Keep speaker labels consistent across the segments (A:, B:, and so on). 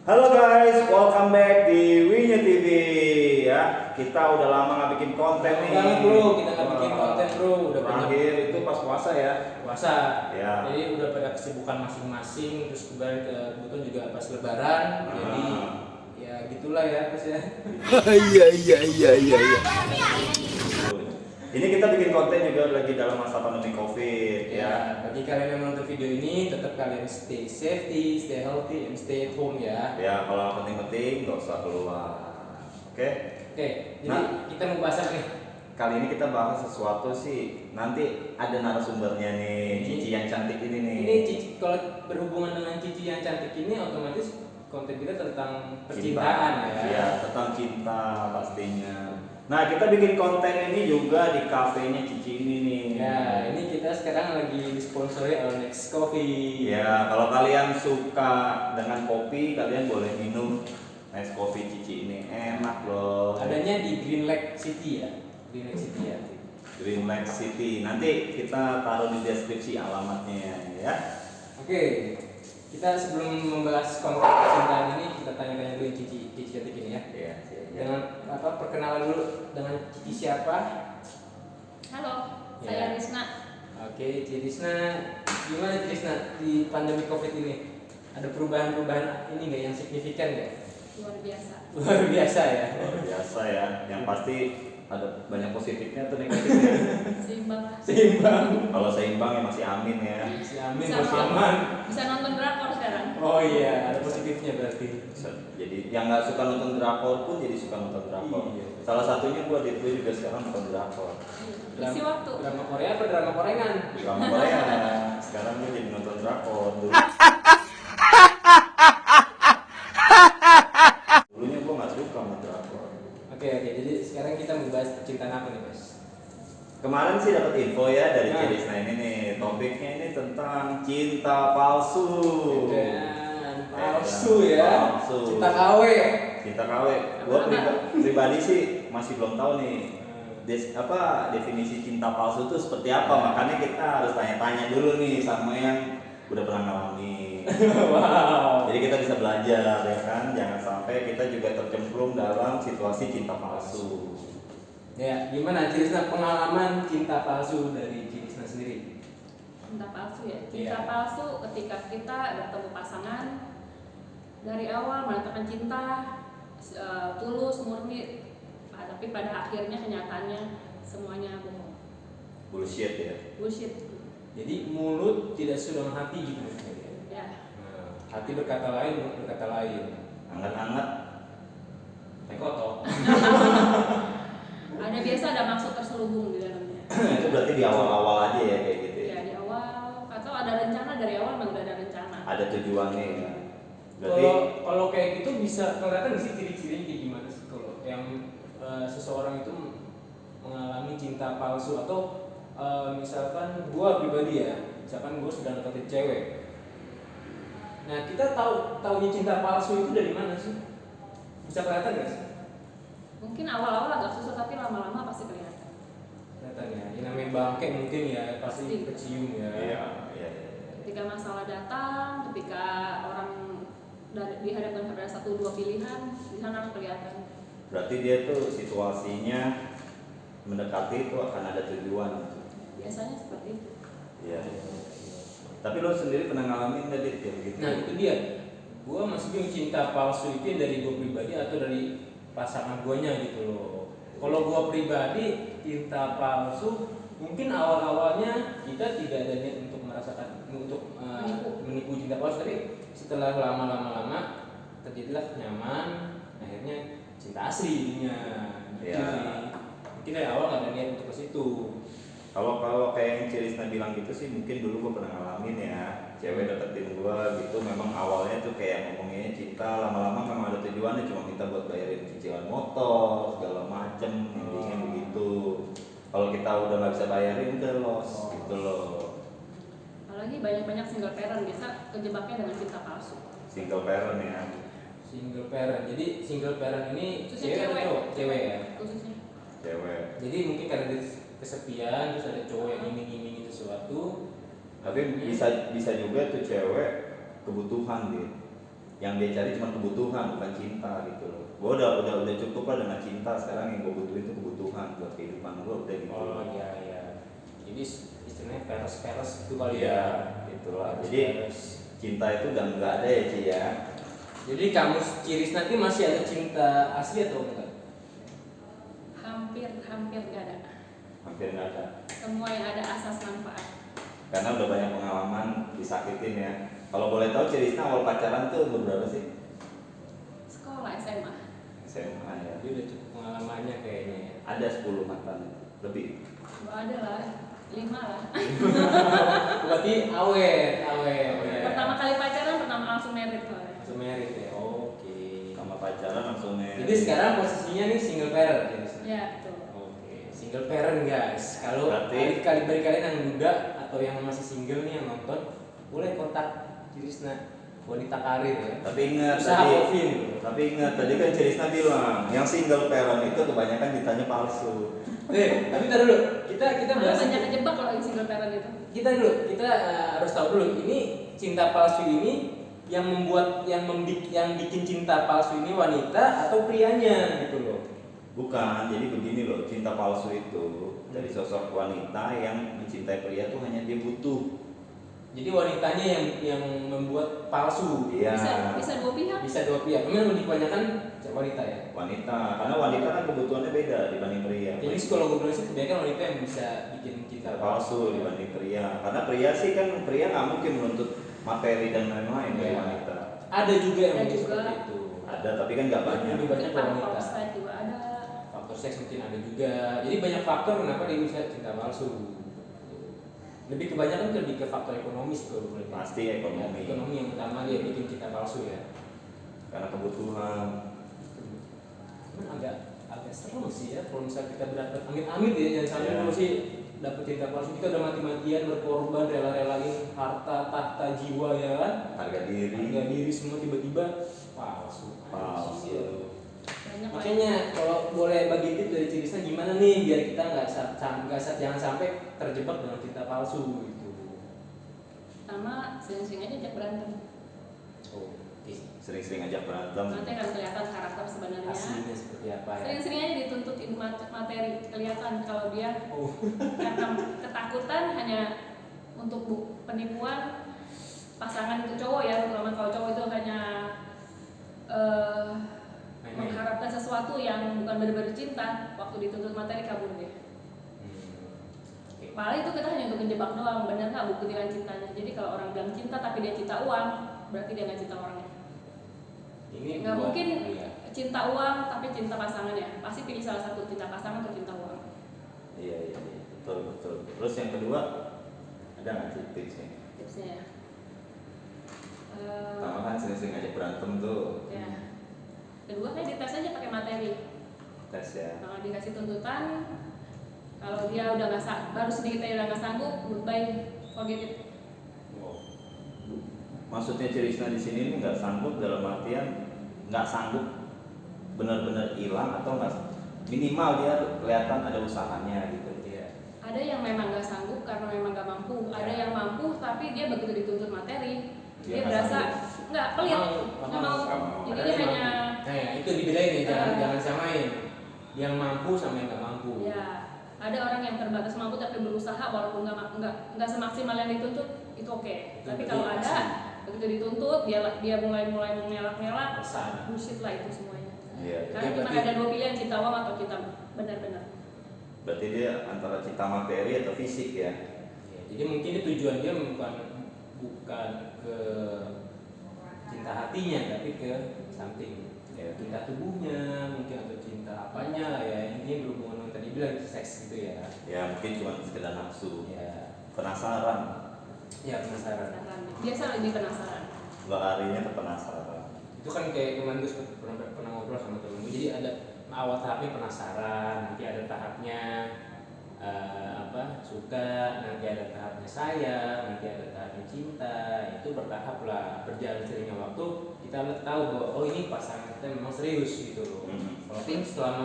A: Halo guys, welcome back di Winya TV ya. Kita udah lama nggak bikin konten nih.
B: Banget bro, kita nggak bikin konten bro. Udah
A: terakhir itu pas puasa ya.
B: Puasa.
A: Ya.
B: Jadi udah pada kesibukan masing-masing. Terus kembali ke kebetulan juga pas Lebaran. Jadi ya gitulah ya pas ya.
C: Iya.
A: Ini kita bikin konten juga lagi dalam masa pandemi COVID ya.
B: Bagi kalian yang menonton video ini, tetap kalian stay safety, stay healthy, and stay at home ya.
A: Ya, kalau penting-penting nggak usah keluar. Oke?
B: Oke, jadi kita mau bahas apa nih?
A: Kali ini kita bahas sesuatu sih. Nanti ada narasumbernya nih, Cici yang cantik ini nih.
B: Ini Cici, kalau berhubungan dengan Cici yang cantik ini, otomatis konten kita tentang percintaan ya.
A: Iya, tentang cinta pastinya. Nah, kita bikin konten ini juga di kafenya Cici ini nih.
B: Ya, ini kita sekarang lagi disponsori oleh Next Coffee.
A: Ya, kalau kalian suka dengan kopi, kalian boleh minum Next Coffee Cici ini. Enak loh.
B: Adanya di Green Lake City ya. Green Lake City ya.
A: Green Lake City. Nanti kita taruh di deskripsi alamatnya ya.
B: Oke. Kita sebelum membahas konten percintaan ini, kita tanya-tanya dulu Cici cantik ini ya.
A: Iya.
B: Dengan perkenalan dulu dengan Cici siapa?
D: Halo,
B: Ya.
D: saya Risna.
B: Oke, Cici Risna. Gimana Cici Risna di pandemi Covid ini? Ada perubahan-perubahan ini nggak yang signifikan nggak?
D: Luar biasa.
B: Luar biasa ya.
A: Luar biasa ya. Yang pasti ada banyak positifnya atau negatifnya.
D: Seimbang lah.
B: Seimbang.
A: Kalau seimbang ya masih amin ya.
B: Si Amin,
D: Bisa
B: masih aman.
D: Bisa nonton drakor sekarang.
B: Oh iya, ada positifnya berarti.
A: Jadi yang nggak suka nonton drakor pun jadi suka nonton drakor.
B: Iya.
A: Salah satunya gua di Twitter juga sekarang nonton drakor.
D: Isi waktu.
B: Drama Korea apa drama Korengan?
A: Drama Korea. Sekarang gua jadi nonton drakor. Dulunya gua nggak suka nonton drakor.
B: Oke, jadi sekarang kita membahas percintaan apa nih, Mas?
A: Kemarin sih dapat info ya dari
B: Nah.
A: Ciris. Nah ini nih topiknya ini tentang cinta palsu.
B: Dan palsu ya.
A: Palsu.
B: Cinta KW.
A: Cinta KW. Gua pribadi sih masih belum tahu nih. Definisi cinta palsu itu seperti apa? Makanya kita harus tanya-tanya dulu nih sama yang udah pernah ngalamin.
B: Wow.
A: Jadi kita bisa belajar ya kan, jangan sampai kita juga tercemplung dalam situasi cinta palsu.
B: Ya, gimana Cirisna pengalaman cinta palsu dari Cirisna sendiri?
D: Cinta palsu ya. Cinta
B: Iya.
D: palsu ketika kita bertemu pasangan dari awal menyatakan cinta tulus, murni, tapi pada akhirnya kenyataannya semuanya bohong.
A: Bullshit ya.
D: Bullshit.
B: Jadi mulut tidak sedang hati gitu.
D: Ya.
B: Nah, hati berkata lain, mulut berkata lain.
A: Anget-anget.
B: Tekotok.
D: Ada biasa ada maksud terselubung di dalamnya.
A: Itu berarti di awal-awal aja ya kayak gitu ya.
D: Ya di awal atau ada rencana dari awal memang udah ada rencana.
A: Ada tujuannya ya. Berarti
B: Kalau kayak gitu bisa kelihatan nggak sih ciri-cirinya kayak gimana sih kalau yang seseorang itu mengalami cinta palsu atau misalkan gua pribadi ya, misalkan gua sedang deketin cewek. Nah kita taunya cinta palsu itu dari mana sih? Bisa kelihatan nggak sih?
D: Mungkin awal-awal agak susah tapi lama-lama pasti kelihatan.
B: Kelihatan ya. Ini namanya bangke mungkin ya pasti
D: Pasti.
B: kecium ya.
A: iya.
D: Ketika masalah datang, ketika orang dihadapkan pada satu dua pilihan, di sana kelihatan.
A: Berarti dia tuh situasinya mendekati itu akan ada tujuan.
D: Biasanya seperti itu.
A: Iya. Tapi lo sendiri pernah ngalamin nggak Dit, kayak gitu?
B: Nah itu dia. Gua masih bingung cinta palsu itu dari gua pribadi atau dari pasangan guanya gitu loh. Kalau gua pribadi cinta palsu mungkin awal-awalnya kita tidak ada niat untuk merasakan menipu cinta palsu, tapi setelah lama-lama terjadilah nyaman, akhirnya cinta asli jadinya. Gitu
A: Ya.
B: sih. Mungkin dari awal nggak ada niat untuk ke situ.
A: Kalau kayak yang Cirisna bilang gitu sih mungkin dulu gue pernah ngalamin ya. Cewek deketin gue gitu, memang awalnya tuh kayak ngomongnya cinta, lama-lama memang ada tujuannya, cuma minta buat bayarin cicilan motor segala macem, intinya begitu. Kalau kita udah nggak bisa bayarin udah loss gitu loh.
D: Apalagi banyak-banyak single parent biasa kejebaknya dengan cinta palsu.
A: Single parent ya.
B: Single parent. Jadi single parent ini
D: Khususnya
B: cewek atau
D: cewek.
B: cowok? Cewek ya.
D: Khususnya.
A: Cewek.
B: Jadi mungkin karena dia kesepian terus ada cowok yang iming-imingin sesuatu.
A: Tapi bisa juga tuh cewek kebutuhan gitu. yang dia cari cuma kebutuhan bukan cinta gitu loh. Gue udah cukup lah dengan cinta, sekarang yang gue butuhin itu kebutuhan buat kehidupan gue udah gitu.
B: Oh iya iya. Jadi istilahnya peres itu kali
A: Iya,
B: ya.
A: itulah.
B: Peres.
A: Jadi cinta itu udah nggak ada ya Ci ya.
B: Jadi kamu Ciris nanti masih ada cinta asli atau enggak?
D: Hampir nggak ada.
A: Hampir nggak ada.
D: Semua yang ada asas manfaat.
A: Karena udah banyak pengalaman disakitin ya. Kalau boleh tahu Cirisna awal pacaran tuh umur berapa sih?
D: Sekolah SMA.
A: SMA ya.
B: Dia udah cukup pengalamannya kayaknya ya.
A: Ada 10 mantan lebih.
D: Gak ada lah, 5 lah.
B: Berarti awet.
D: Pertama kali pacaran, langsung married lah.
B: Langsung married ya. Oke.
A: Sama pacaran langsung
B: Jadi sekarang posisinya nih single parent ya.
D: Ya betul.
B: Oke, single parent guys. Kalau
A: Berarti-
B: bagi kalian yang muda atau yang masih single nih yang nonton, boleh kontak Cirisna, wanita karir ya.
A: Tapi ingat
B: Usaha
A: tadi,
B: coffee nih.
A: tapi ingat tadi kan Cirisna bilang yang single parent itu kebanyakan ditanya palsu.
B: Tapi ntar dulu, kita bahas
D: Banyak kejebak kalau yang single parent itu.
B: kita harus tahu dulu ini cinta palsu ini yang bikin cinta palsu ini wanita atau prianya gitu loh.
A: Bukan, jadi begini loh, cinta palsu itu dari sosok wanita yang mencintai pria tuh hanya dia butuh.
B: Jadi wanitanya yang membuat palsu.
A: Iya.
D: Bisa dua pihak.
B: Bisa dua pihak. Memang lebih kebanyakan wanita ya.
A: Wanita, karena wanita kan kebutuhannya beda dibanding pria.
B: Jadi kalau gue bilang sih kebanyakan wanita yang bisa bikin cinta
A: Palsu dibanding pria. Karena pria sih kan pria nggak mungkin menuntut materi dan lain-lain dari
B: Iya.
A: wanita.
B: Ada juga yang
D: Ada
B: mungkin
D: juga.
B: seperti itu.
A: Ada tapi kan nggak banyak.
B: Lebih banyak ke
D: Faktor
B: wanita.
D: side juga ada.
B: Faktor seks mungkin ada juga. Jadi banyak faktor kenapa dia bisa cinta palsu. Lebih kebanyakan lebih ke faktor ekonomis kalau boleh.
A: Pasti ekonomi.
B: Ekonomi yang utama dia bikin cinta palsu ya.
A: Karena kebutuhan.
B: Cuman agak serem sih ya kalau misalnya kita berdapat amit-amit ya, jangan sampai
A: Iya.
B: dulu sih dapat cinta palsu, kita udah mati-matian berkorban rela-relain harta tahta jiwa ya kan,
A: Harga diri.
B: harga diri semua tiba-tiba palsu.
A: Palsu.
B: Iya.
D: Banyak lah.
B: Makanya kalau boleh bagi tips dari Cirisna gimana nih biar kita jangan sampai terjebak dengan cinta palsu gitu.
D: Sama sering-sering aja ajak berantem.
B: Oke.
A: Sering-sering ajak berantem.
D: Nanti akan kelihatan karakter sebenarnya.
B: Aslinya seperti apa ya?
D: Sering-sering aja dituntut materi, kelihatan kalau dia
B: Oh.
D: karena ketakutan hanya untuk penipuan pasangan itu cowok ya, terutama kalau cowok itu hanya
B: Main-main.
D: mengharapkan sesuatu yang bukan benar-benar cinta, waktu dituntut materi kabur dia.
B: Oke.
D: Paling itu kita hanya untuk menjebak doang, benar nggak buktikan cintanya. Jadi kalau orang bilang cinta tapi dia cinta uang, berarti dia nggak cinta orangnya.
B: Ini
D: Nggak
B: buat-
D: mungkin
B: iya.
D: cinta uang tapi cinta pasangan ya. Pasti pilih salah satu, cinta pasangan atau cinta uang.
A: Iya. Betul. Terus yang kedua ada nggak sih tipsnya?
D: Tipsnya ya.
A: Pertama kan sering-sering ajak berantem tuh.
D: Ya. Kedua kayak dites aja pakai materi.
A: Tes ya.
D: Kalau dikasih tuntutan, kalau dia udah baru sedikit aja udah nggak sanggup, goodbye, forget it.
A: Maksudnya Cirisna di sini ini nggak sanggup dalam artian nggak sanggup benar-benar hilang atau nggak minimal dia kelihatan ada usahanya gitu.
B: Iya.
D: Ada yang memang nggak sanggup karena memang nggak mampu. Ada yang mampu tapi dia begitu dituntut materi,
A: Dia
D: dia
A: nggak
D: berasa
A: sanggup.
D: nggak pelit, nggak mau. Jadi dia hanya
B: itu dibedain ya, jangan
D: Eh.
B: jangan samain yang mampu sama yang nggak mampu.
D: ya. Ada orang yang terbatas mampu tapi berusaha walaupun nggak semaksimal yang dituntut itu oke.
B: Itu
D: Tapi
B: berarti
D: kalau ada
B: asli.
D: begitu dituntut dia mulai mengelak-ngelak,
B: Pesan.
D: bullshit lah itu semuanya.
A: Iya.
D: Karena
B: Jadi
D: cuma
B: berarti-
D: ada dua pilihan, cinta uang atau cinta benar-benar.
A: Berarti dia antara cinta materi atau fisik ya.
B: Ya, jadi mungkin ini tujuan dia bukan ke cinta hatinya tapi ke something. Ya, cinta tubuhnya mungkin atau cinta apanya lah ya, ini berhubungan dengan tadi bilang seks gitu ya.
A: Ya mungkin cuma sekedar nafsu.
B: Ya,
A: Penasaran.
B: ya penasaran.
D: Biasa lebih penasaran.
A: Larinya ke penasaran.
B: Itu kan kayak kemarin gue pernah ngobrol sama temen gue, jadi ada awal tahapnya penasaran, nanti ada tahapnya suka, nanti ada tahapnya sayang, nanti ada tahapnya cinta. Itu bertahap lah, berjalan seiringnya waktu kita tahu bahwa oh ini pasangan kita memang serius gitu loh. Walaupun selama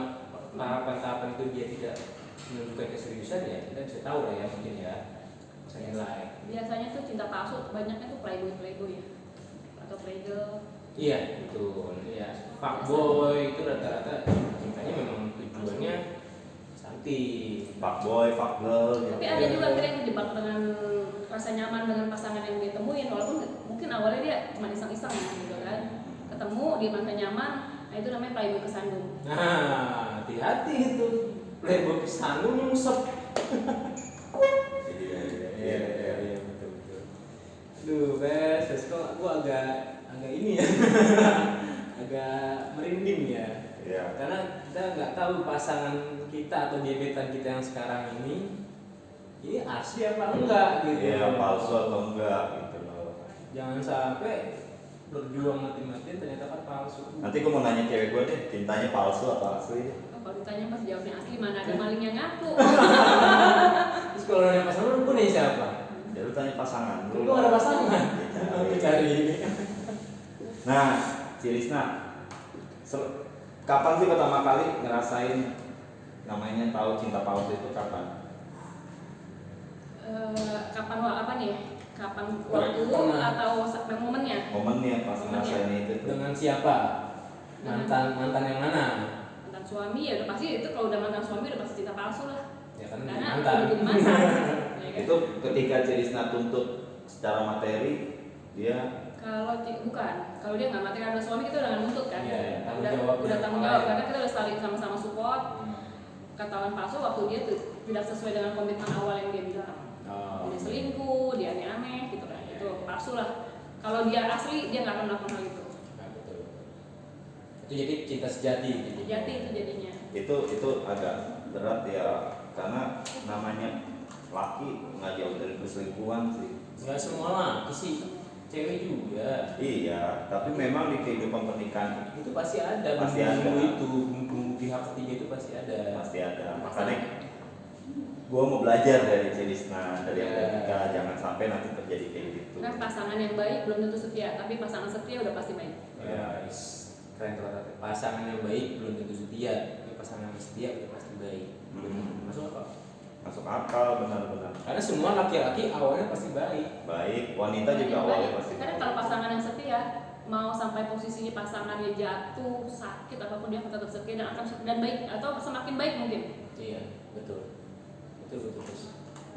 B: tahapan-tahapan itu dia tidak menunjukkan keseriusan ya kita bisa tahu lah ya mungkin ya bisa nilai.
D: Biasanya tuh cinta palsu banyaknya tuh playboy ya atau playgirl.
B: Iya, betul. Iya. Fuckboy itu rata-rata cintanya memang tujuannya cantik.
A: Fuckboy, fuckgirl gitu.
D: Tapi ada juga yang terjebak dengan rasa nyaman dengan pasangan yang dia temuin, walaupun mungkin awalnya dia cuma iseng-iseng gitu kan, ketemu dia merasa nyaman, nah itu namanya playboy kesandung.
B: Nah, hati-hati itu. Playboy kesandung nyungsep. Iya, betul. Aduh, bes, kok gua agak ini ya. Agak merinding ya.
A: Iya.
B: Karena kita nggak tahu pasangan kita atau gebetan kita yang sekarang ini asli apa enggak gitu.
A: Iya, palsu atau enggak gitu loh.
B: Jangan sampai berjuang mati-matian ternyata kan palsu.
A: Nanti gue mau nanya cewek gue deh, cintanya palsu atau asli?
D: Kalau ditanya pas jawabnya asli, mana ada maling yang ngaku.
B: Terus kalau nanya pasangan lu nih siapa?
A: Ya lu tanya pasangan.
B: Lu ada pasangan.
A: Cari.
B: Cari ini.
A: Nah, Cirisna, kapan sih pertama kali ngerasain namanya tahu cinta palsu itu kapan?
D: Kapan apa nih? Kapan
A: Pernah.
D: waktu atau momennya?
A: Momennya pas ngerasain itu tuh.
B: Dengan siapa? Mantan yang mana?
D: Mantan suami ya udah pasti itu, kalau udah mantan suami udah pasti cinta palsu lah.
B: Ya kan
D: Karena
B: mantan.
D: udah jadi mantan. Ya kan?
A: Itu ketika Cirisna tuntut secara materi, dia
D: bukan, kalau dia nggak materi ada suami kita udah nggak nuntut kan?
B: Iya, iya, tanggung jawab.
D: Udah tanggung jawab karena kita udah saling sama-sama support.
B: Hmm.
D: Ketahuan palsu waktu dia tuh tidak sesuai dengan komitmen awal yang dia bilang.
B: Oh.
D: Dia selingkuh, dia aneh-aneh gitu kan. Itu palsu lah. Kalau dia asli dia nggak akan melakukan hal itu.
B: Nah, betul. Itu jadi cinta sejati.
D: Sejati itu jadinya.
A: itu agak berat ya, karena namanya laki nggak jauh dari perselingkuhan sih.
B: Nggak semua laki sih, cewek juga.
A: Iya, tapi memang di kehidupan pernikahan
B: Itu pasti ada.
A: Pasti ada.
B: Itu bumbu pihak ketiga itu pasti ada.
A: pasti ada. Makanya gue mau belajar dari Cirisna, dari yang udah nikah, jangan sampai nanti terjadi kayak gitu.
D: Kan pasangan yang baik belum tentu setia, tapi pasangan setia udah pasti baik.
B: Ya, keren kata. Pasangan yang baik belum tentu setia, tapi pasangan yang setia udah pasti baik. Masuk apa?
A: Masuk akal, benar-benar.
B: Karena semua laki-laki awalnya pasti baik.
A: Baik, wanita juga awalnya pasti.
D: Karena kalau pasangan yang setia mau sampai posisinya pasangannya jatuh, sakit apapun dia akan tetap setia dan akan dan baik atau semakin baik mungkin.
B: Iya, betul. Betul.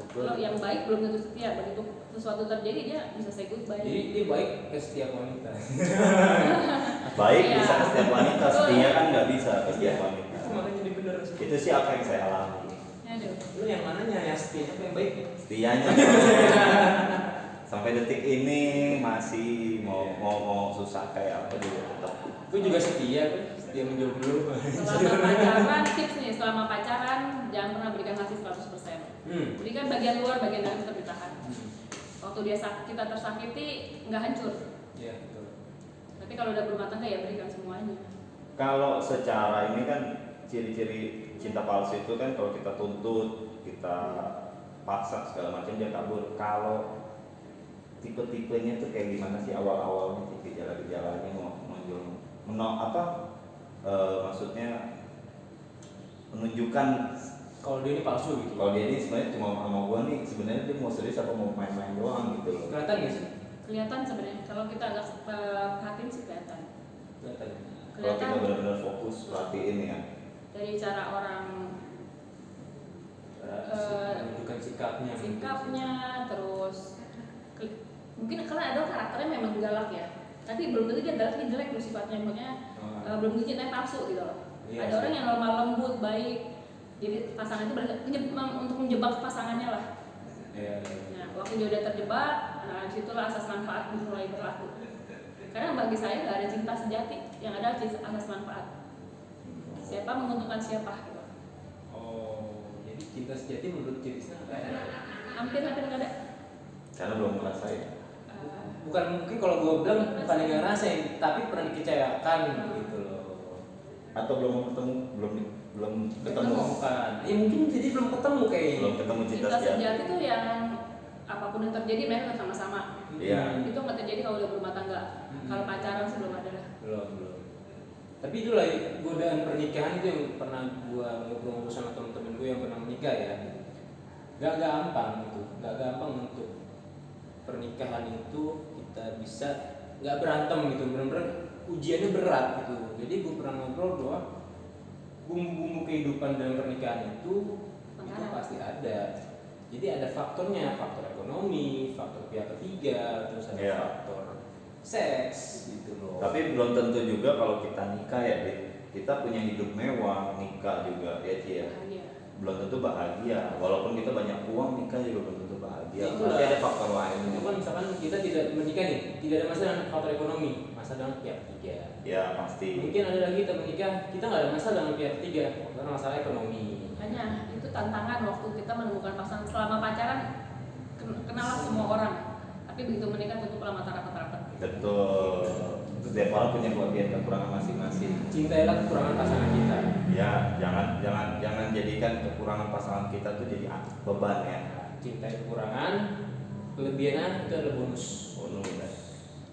D: Kalau yang baik belum tentu setia, begitu sesuatu terjadi dia bisa say goodbye.
B: Jadi dia baik ke setiap wanita.
A: Baik
D: Iya.
A: bisa ke setiap wanita,
D: Betul.
A: setia kan nggak bisa ke setiap wanita.
B: Itu makanya jadi benar.
A: Itu sih apa yang saya alami.
D: Aduh.
B: Lu yang mananya yang setia apa yang baik?
A: Setianya sampai detik ini masih mau susah kayak apa juga tetap.
B: Gue juga setia menjomblo.
D: Selama pacaran, tips nih, selama pacaran jangan pernah berikan hati 100%. Berikan bagian luar, bagian dalam tetap ditahan. Waktu kita tersakiti nggak hancur.
B: Iya, betul.
D: Tapi kalau udah berumah tangga ya berikan semuanya.
A: Kalau secara ini kan ciri-ciri cinta palsu itu kan kalau kita tuntut, kita paksa segala macam dia kabur. Kalau tipe-tipenya tuh kayak gimana sih awal-awalnya sih, gejala-gejalanya maksudnya menunjukkan
B: Kalau dia ini palsu gitu.
A: kalau dia ini sebenarnya cuma sama gua nih, sebenarnya dia mau serius apa mau main-main doang gitu loh.
B: Kelihatan nggak sih?
D: Kelihatan sebenarnya kalau kita agak perhatiin sih kelihatan.
B: Kelihatan.
A: Kalau kita benar-benar fokus perhatiin ya.
D: Dari cara orang
B: Menunjukkan sikapnya.
D: terus mungkin karena ada karakternya memang galak ya, tapi belum tentu dia galaknya jelek loh sifatnya, makanya belum tentu cintanya palsu gitu loh.
B: Iya,
D: Ada
B: sih.
D: orang yang normal lembut baik, jadi pasangan itu untuk menjebak pasangannya lah.
B: Iya.
D: Nah, waktu dia udah terjebak, nah disitulah asas manfaat mulai berlaku. Karena bagi saya nggak ada cinta sejati, yang ada asas manfaat. Siapa menguntungkan siapa gitu.
B: Oh, jadi cinta sejati menurut Cirisna nggak ada.
D: Hampir nggak ada.
A: Karena belum ngerasain.
B: Bukan mungkin kalau gue bilang bukan yang ngerasain, tapi pernah dikecewakan gitu loh.
A: Atau belum ketemu.
B: Bukan. Ya mungkin jadi belum ketemu kayaknya.
A: Belum ketemu cinta
D: Cinta
A: sejati.
D: sejati itu yang apapun yang terjadi mereka sama-sama.
A: Iya.
D: Itu nggak terjadi kalau udah berumah tangga. Kalau pacaran sih belum ada lah.
B: Belum. Tapi itulah godaan pernikahan itu yang pernah gue ngobrol-ngobrol sama temen-temen gue yang pernah menikah ya. Gak gampang gitu. Gak gampang untuk pernikahan itu kita bisa nggak berantem gitu, bener-bener ujiannya berat gitu. Jadi gue pernah ngobrol bahwa bumbu-bumbu kehidupan dalam pernikahan itu pasti ada. Jadi ada faktornya, faktor ekonomi, faktor pihak ketiga, terus ada faktor seks gitu loh.
A: Tapi belum tentu juga kalau kita nikah ya, Dit. Kita punya hidup mewah, nikah juga ya Ci ya. Belum tentu bahagia. Walaupun kita banyak uang, nikah juga belum tentu bahagia. Pasti ada faktor lain.
B: Itu kan misalkan kita tidak menikah nih, tidak ada masalah dengan faktor ekonomi, masalah dengan pihak ketiga.
A: Ya pasti.
B: Mungkin ada lagi kita menikah, kita nggak ada masalah dengan pihak ketiga, karena masalah ekonomi.
D: Makanya itu tantangan waktu kita menemukan pasangan. Selama pacaran kenal semua orang, tapi begitu menikah tutup lah mata rapat-rapat.
A: Betul. Setiap orang punya kelebihan kekurangan masing-masing.
B: Cintailah kekurangan pasangan kita.
A: Ya, jangan jadikan kekurangan pasangan kita tuh jadi beban ya.
B: Cintai kekurangan, kelebihannya itu adalah bonus.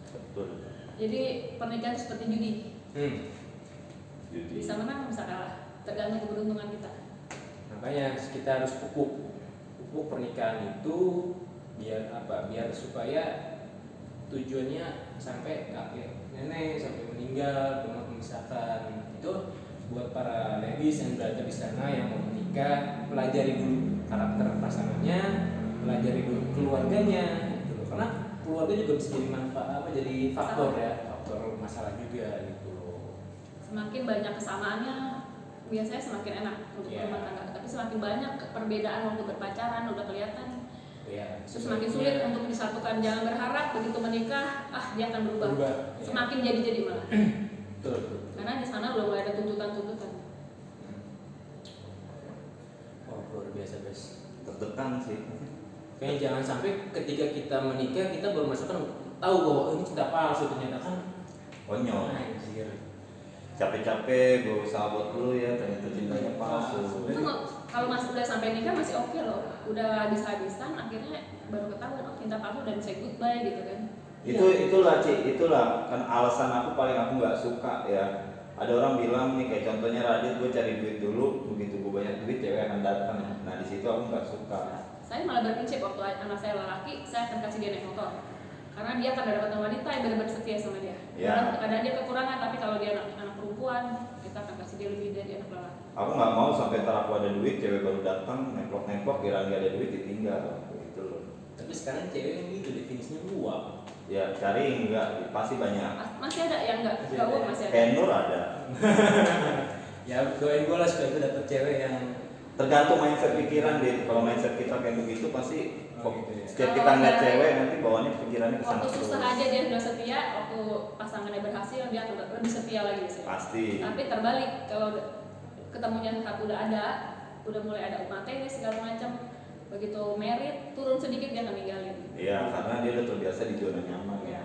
A: Betul.
D: Jadi pernikahan seperti judi,
A: Jadi
D: bisa menang bisa kalah, tergantung keberuntungan kita.
B: Makanya kita harus pupuk pernikahan itu biar apa? Biar supaya tujuannya sampai kakek nenek sampai meninggal belum memisahkan. Itu buat para ladies yang berada di sana yang mau menikah, pelajari dulu karakter pasangannya, pelajari dulu keluarganya gitu loh. Karena keluarga juga bisa jadi manfaat jadi faktor ya, faktor masalah juga gitu loh.
D: Semakin banyak kesamaannya biasanya semakin enak untuk rumah tangga, tapi semakin banyak perbedaan waktu berpacaran udah kelihatan. Terus semakin sulit untuk disatukan. Jangan berharap begitu menikah dia akan berubah. Semakin jadi malah.
B: Betul.
D: Karena di sana udah mulai ada tuntutan.
B: Oh, luar biasa guys.
A: tertekan sih.
B: Kayaknya jangan sampai ketika kita menikah kita baru merasakan tahu bahwa ini cinta palsu, ternyata kan
A: Konyol.
B: anjir.
A: Capek-capek gue usaha buat lu ya, ternyata cintanya palsu.
D: Itu kalau masih udah sampai nikah masih oke loh. Udah habis-habisan akhirnya baru ketahuan cinta palsu dan say goodbye gitu kan.
A: Itulah kan alasan aku nggak suka ya. Ada orang bilang nih kayak contohnya Radit, gue cari duit dulu, begitu gue banyak duit cewek akan datang. Nah di situ aku nggak suka.
D: Saya malah berprinsip waktu anak saya lelaki, saya akan kasih dia naik motor. Karena dia akan mendapatkan wanita yang benar-benar setia sama dia. Kadang dia kekurangan, tapi kalau dia anak perempuan, kita akan kasih dia lebih dari anak lelaki.
A: Aku nggak mau sampai ntar aku ada duit, cewek baru datang, nemplok, kira dia ada duit ditinggal, gitu loh.
B: Tapi sekarang cewek yang gitu definisinya uang.
A: Ya cari enggak, pasti banyak.
D: Masih ada yang enggak uang masih ada.
A: Kayak Nur ada.
B: Ya doain gue lah supaya gue dapet cewek yang
A: Tergantung mindset pikiran deh. Kalau mindset kita kayak begitu pasti
B: gitu ya.
A: setiap kita ngeliat cewek nanti bawaannya pikirannya kesana
D: Waktu
A: terus.
D: susah aja dia sudah setia, waktu pasangannya berhasil dia akan lebih setia lagi biasanya.
A: Pasti.
D: Tapi terbalik kalau ketemunya satu udah mulai ada materi segala macam, begitu merit turun sedikit dia akan ninggalin.
A: Iya, karena dia udah terbiasa di zona nyaman ya.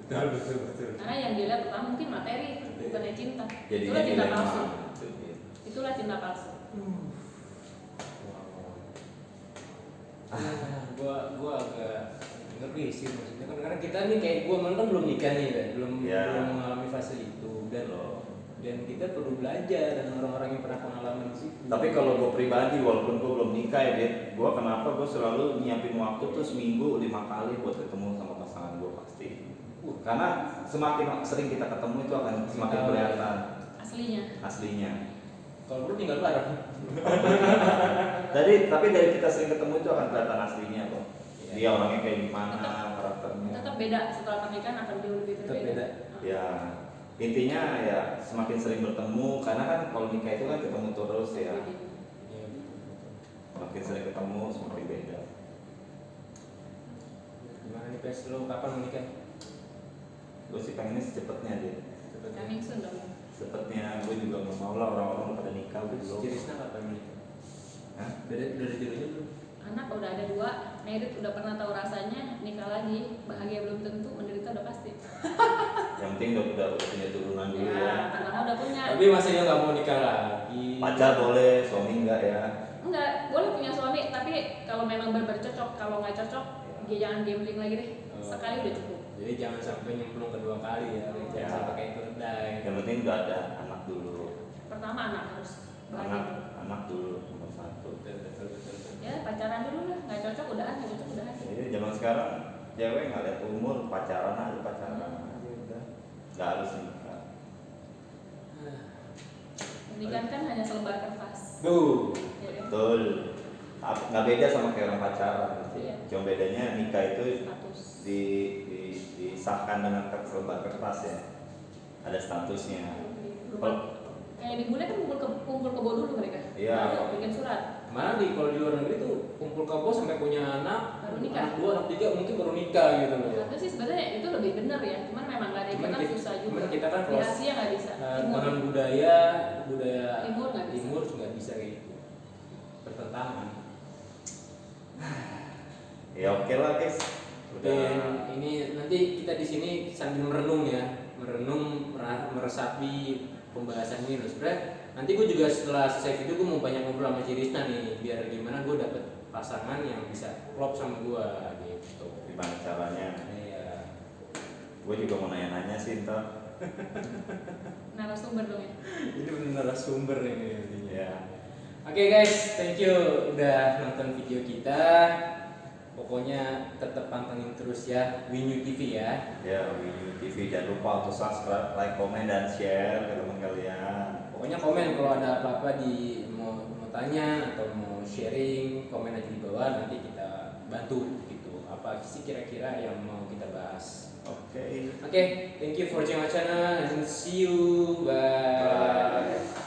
B: betul.
D: Karena yang dilihat pertama mungkin materi, bukannya cinta.
A: Jadinya
D: Itulah cinta
A: dilema.
D: palsu. Itulah cinta palsu.
B: Gua agak ngeri sih maksudnya kan karena kita nih kayak gua malah kan belum nikah nih kan, belum mengalami fase itu dan kita perlu belajar dengan orang-orang yang pernah pengalaman di situ.
A: Tapi kalau gue pribadi, walaupun gue belum nikah ya, Dit, gue kenapa gue selalu nyiapin waktu tuh seminggu 5 kali buat ketemu sama pasangan gue pasti. Karena semakin sering kita ketemu itu akan semakin kelihatan aslinya.
B: Kalau perlu tinggal bareng.
A: Tapi dari kita sering ketemu itu akan kelihatan aslinya kok. Dia orangnya kayak gimana, karakternya.
D: Tetap beda setelah pernikahan akan jauh lebih berbeda.
A: Ya, intinya ya semakin sering bertemu karena kan kalau nikah itu kan ketemu terus ya. Semakin sering ketemu semakin beda.
B: Gimana nih Pes, lo kapan menikah?
A: Gue sih pengennya secepatnya deh.
D: Coming soon dong.
A: Cepatnya, gue juga nggak mau lah orang-orang pada nikah gue belum.
B: Cirisna kapan menikah?
A: Hah?
B: Udah ada jodohnya belum?
D: Anak udah ada 2, merit udah pernah tahu rasanya, nikah lagi, bahagia belum tentu, menderita udah pasti.
A: Yang penting udah punya turunan dulu ya.
D: Pertama udah punya.
B: Tapi masa dia nggak mau nikah lagi?
A: Pacar boleh, suami enggak ya?
D: Enggak, boleh punya suami, tapi kalau memang benar-benar cocok, kalau nggak cocok, dia jangan gambling lagi deh. Sekali udah cukup.
B: Jadi jangan sampai nyemplung kedua kali ya. Jangan sampai kayak keledai.
A: Yang penting udah ada anak dulu.
D: Pertama anak harus bahagia.
A: Anak dulu nomor 1.
B: Betul.
D: Ya pacaran dulu lah, nggak cocok udahan, nggak cocok udahan.
A: Jadi zaman sekarang cewek nggak lihat umur, pacaran aja udah. Nggak harus nikah.
D: pernikahan kan hanya selebar kertas.
B: Tuh.
D: Ya kan?
A: Betul. Nggak beda sama kayak orang pacaran.
D: Iya.
A: Cuma bedanya nikah itu
D: Status.
A: disahkan dengan selebar kertas ya. Ada statusnya.
D: Berupa- kayak di bule kan kumpul kebo dulu mereka.
A: Iya.
D: Baru bikin surat.
B: Mana kalau di luar negeri tuh kumpul kebo sampai punya anak,
D: Baru nikah.
B: anak 2, anak 3 mungkin baru nikah gitu loh.
D: Tapi sih sebenarnya itu lebih benar ya. Cuman memang nggak ada
B: Cuman
D: ikatan
B: kita-
D: susah juga.
B: cuman kita kan
D: Di
B: kalau-
D: Asia nggak bisa. Timur.
B: Dengan budaya
D: Timur nggak bisa.
B: timur nggak bisa kayak gitu. Bertentangan.
A: Ya oke lah guys.
B: Dan ini nanti kita di sini sambil merenung ya, meresapi pembahasan ini loh. Sebenarnya nanti gue juga setelah selesai video gue mau banyak ngobrol sama Cirisna nih, biar gimana gue dapet pasangan yang bisa klop sama gue gitu.
A: Gimana caranya?
B: Iya.
A: Gue juga mau nanya-nanya sih ntar.
D: Narasumber dong ya.
B: Ini benar sumber ini intinya.
A: Ya.
B: Oke guys, thank you udah nonton video kita. Pokoknya tetap pantengin terus ya Winyu TV ya.
A: Ya, Winyu TV jangan lupa untuk subscribe, like, komen, dan share ke teman kalian.
B: Pokoknya komen kalau ada apa-apa mau tanya atau mau sharing, komen aja di bawah, nanti kita bantu gitu. Apa sih kira-kira yang mau kita bahas?
A: Oke.
B: Oke, thank you for watching our channel and see you. Bye.
A: Bye.